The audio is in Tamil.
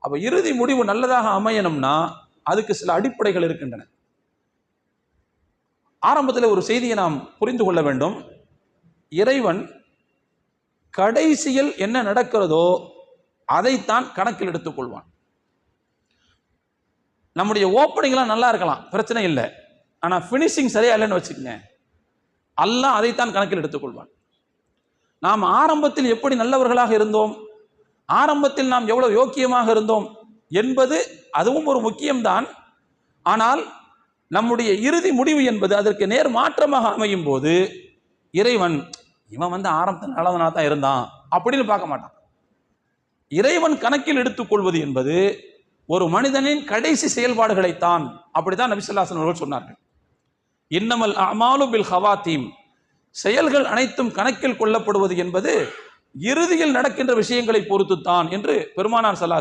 அப்ப இறுதி முடிவு நல்லதாக அமையணும்னா அதுக்கு சில அடிப்படைகள் இருக்கின்றன. ஆரம்பத்தில் ஒரு செய்தியை நாம் புரிந்து கொள்ள வேண்டும். இறைவன் கடைசியில் என்ன நடக்கிறதோ அதைத்தான் கணக்கில் எடுத்துக் கொள்வான். நம்முடைய ஓப்பனிங்லாம் நல்லா இருக்கலாம், பிரச்சனை இல்லை. ஆனா பினிஷிங் சரியா இல்லைன்னு வச்சுக்கோங்க, அல்லாஹ் அதைத்தான் கணக்கில் எடுத்துக்கொள்வான். நாம் ஆரம்பத்தில் எப்படி நல்லவர்களாக இருந்தோம், ஆரம்பத்தில் நாம் எவ்வளவு யோக்கியமாக இருந்தோம் என்பது அதுவும் ஒரு முக்கியம்தான். ஆனால் நம்முடைய இறுதி முடிவு என்பது அதற்கு நேர் மாற்றமாக அமையும் போது இறைவன் இவன் ஆரம்பத்தில் நல்லவனா தான் இருந்தான் அப்படின்னு பார்க்க மாட்டான். இறைவன் கணக்கில் எடுத்துக்கொள்வது என்பது ஒரு மனிதனின் கடைசி செயல்பாடுகளைத்தான். அப்படித்தான் நபி ஸல்லல்லாஹு அலைஹி வஸல்லம் அவர்கள் சொன்னார்கள். இன்னமல் அமாலு பில் ஹவாத்தீம், செயல்கள் அனைத்தும் கணக்கில் கொள்ளப்படுவது என்பது இறுதியில் நடக்கின்ற விஷயங்களை பொறுத்துத்தான் என்று பெருமானார் ஸல்லல்லாஹு